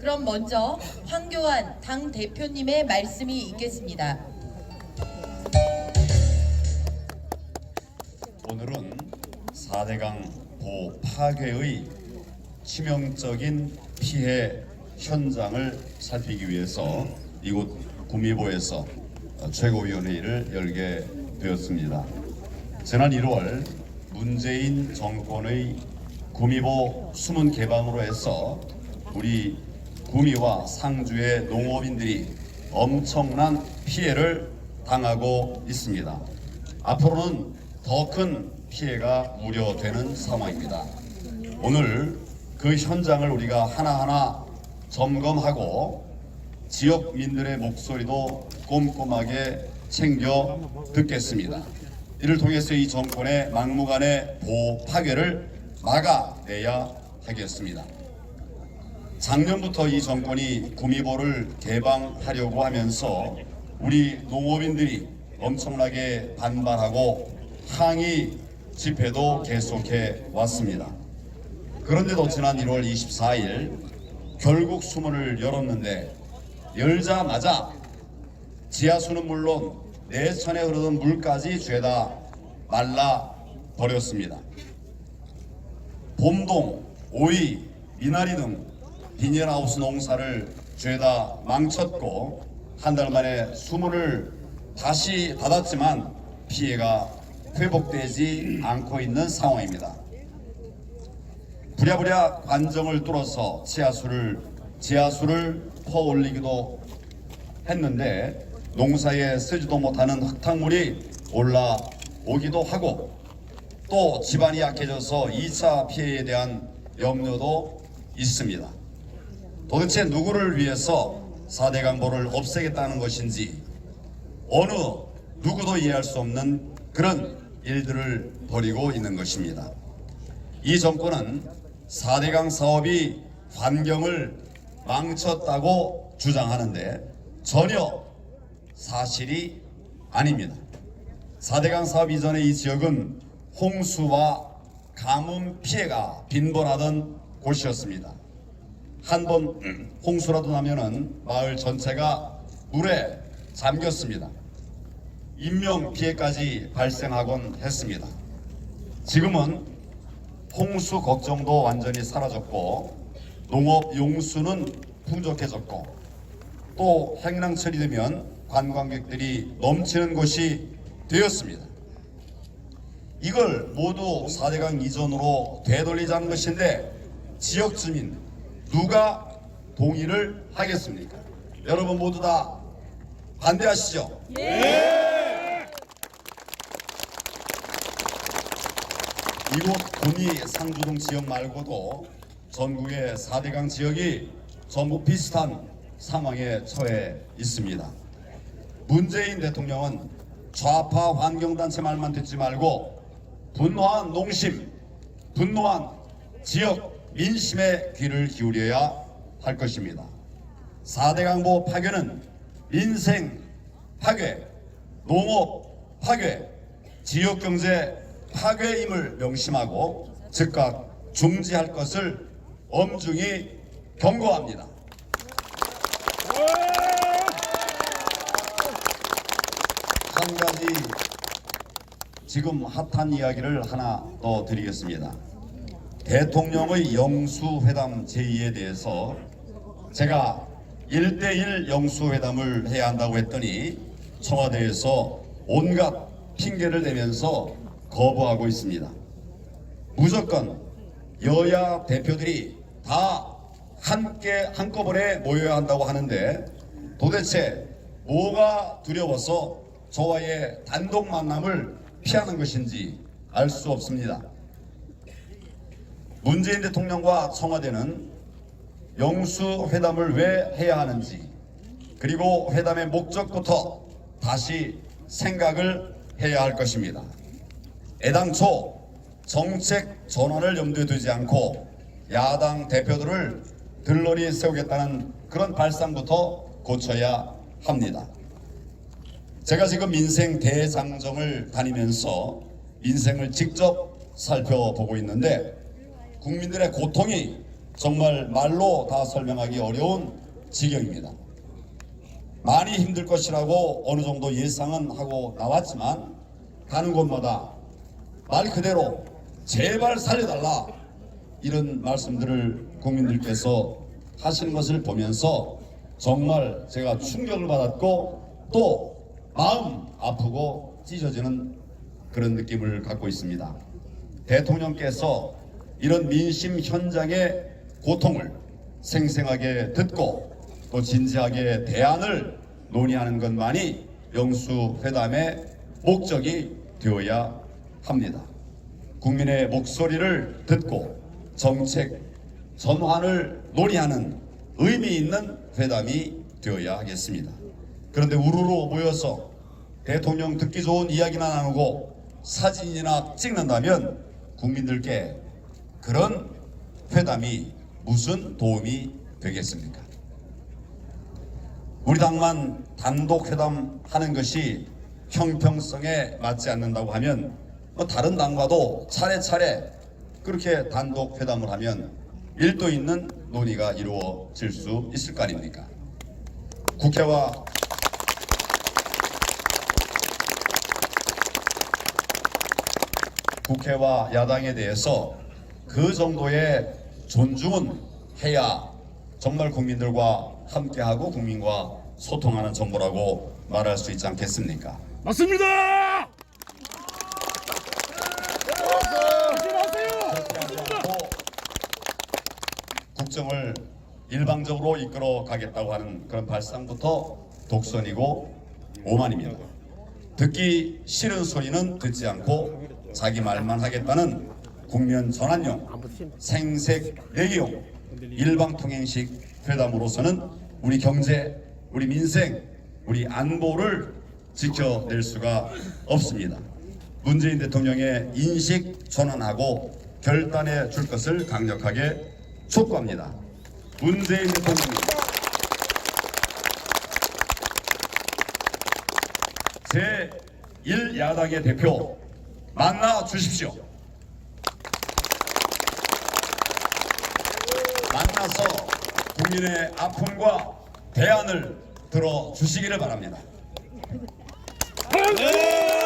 그럼 먼저 황교안 당 대표님의 말씀이 있겠습니다. 오늘은 4대강 보 파괴의 치명적인 피해 현장을 살피기 위해서 이곳 구미보에서 최고위원회의를 열게 되었습니다. 지난 1월 문재인 정권의 구미보 수문 개방으로 해서 우리 구미와 상주의 농업인들이 엄청난 피해를 당하고 있습니다. 앞으로는 더 큰 피해가 우려되는 상황입니다. 오늘 그 현장을 우리가 하나하나 점검하고 지역민들의 목소리도 꼼꼼하게 챙겨 듣겠습니다. 이를 통해서 이 정권의 막무가내 보호 파괴를 막아내야 하겠습니다. 작년부터 이 정권이 구미보를 개방하려고 하면서 우리 농업인들이 엄청나게 반발하고 항의 집회도 계속해 왔습니다. 그런데도 지난 1월 24일 결국 수문을 열었는데 열자마자 지하수는 물론 내천에 흐르던 물까지 죄다 말라 버렸습니다. 봄동, 오이, 미나리 등 비닐하우스 농사를 죄다 망쳤고 한 달 만에 수문을 다시 닫았지만 피해가 회복되지 않고 있는 상황입니다. 부랴부랴 관정을 뚫어서 지하수를 퍼올리기도 했는데 농사에 쓰지도 못하는 흙탕물이 올라오기도 하고 또 집안이 약해져서 2차 피해에 대한 염려도 있습니다. 도대체 누구를 위해서 4대강보를 없애겠다는 것인지 어느 누구도 이해할 수 없는 그런 일들을 벌이고 있는 것입니다. 이 정권은 4대강 사업이 환경을 망쳤다고 주장하는데 전혀 사실이 아닙니다. 4대강 사업 이전에 이 지역은 홍수와 가뭄 피해가 빈번하던 곳이었습니다. 한 번 홍수라도 나면은 마을 전체가 물에 잠겼습니다. 인명 피해까지 발생하곤 했습니다. 지금은 홍수 걱정도 완전히 사라졌고 농업 용수는 풍족해졌고 또 행랑철이 되면 관광객들이 넘치는 곳이 되었습니다. 이걸 모두 4대강 이전으로 되돌리자는 것인데 지역 주민 누가 동의를 하겠습니까? 여러분 모두 다 반대하시죠? 네! 이곳 구미 상주동 지역 말고도 전국의 4대강 지역이 전부 비슷한 상황에 처해 있습니다. 문재인 대통령은 좌파 환경단체 말만 듣지 말고 분노한 농심, 분노한 지역 민심에 귀를 기울여야 할 것입니다. 4대강보 파괴는 민생 파괴, 농업 파괴, 지역경제 파괴임을 명심하고 즉각 중지할 것을 엄중히 경고합니다. 한 가지 지금 핫한 이야기를 하나 더 드리겠습니다. 대통령의 영수회담 제의에 대해서 제가 1대1 영수회담을 해야 한다고 했더니 청와대에서 온갖 핑계를 대면서 거부하고 있습니다. 무조건 여야 대표들이 다 함께 한꺼번에 모여야 한다고 하는데 도대체 뭐가 두려워서 저와의 단독 만남을 피하는 것인지 알 수 없습니다. 문재인 대통령과 청와대는 영수회담을 왜 해야 하는지 그리고 회담의 목적부터 다시 생각을 해야 할 것입니다. 애당초 정책 전환을 염두에 두지 않고 야당 대표들을 들러리 세우겠다는 그런 발상부터 고쳐야 합니다. 제가 지금 민생 대장정을 다니면서 민생을 직접 살펴보고 있는데 국민들의 고통이 정말 말로 다 설명하기 어려운 지경입니다. 많이 힘들 것이라고 어느 정도 예상은 하고 나왔지만 가는 곳마다 말 그대로 제발 살려달라 이런 말씀들을 국민들께서 하시는 것을 보면서 정말 제가 충격을 받았고 또 마음 아프고 찢어지는 그런 느낌을 갖고 있습니다. 대통령께서 이런 민심 현장의 고통을 생생하게 듣고 또 진지하게 대안을 논의하는 것만이 영수회담의 목적이 되어야 합니다. 국민의 목소리를 듣고 정책 전환을 논의하는 의미 있는 회담이 되어야 하겠습니다. 그런데 우르르 모여서 대통령 듣기 좋은 이야기나 나누고 사진이나 찍는다면 국민들께 그런 회담이 무슨 도움이 되겠습니까? 우리 당만 단독 회담하는 것이 형평성에 맞지 않는다고 하면 다른 당과도 차례차례 그렇게 단독 회담을 하면 일도 있는 논의가 이루어질 수 있을 거 아닙니까? 국회와 야당에 대해서 그 정도의 존중은 해야 정말 국민들과 함께하고 국민과 소통하는 정부라고 말할 수 있지 않겠습니까? 맞습니다. 국정을 일방적으로 이끌어 가겠다고 하는 그런 발상부터 독선이고 오만입니다. 듣기 싫은 소리는 듣지 않고 자기 말만 하겠다는 국면 전환용 생색 내기용 일방통행식 회담으로서는 우리 경제, 우리 민생, 우리 안보를 지켜낼 수가 없습니다. 문재인 대통령의 인식 전환하고 결단해 줄 것을 강력하게 촉구합니다. 문재인 대통령 제1야당의 대표 만나 주십시오. 만나서 국민의 아픔과 대안을 들어주시기를 바랍니다. 네.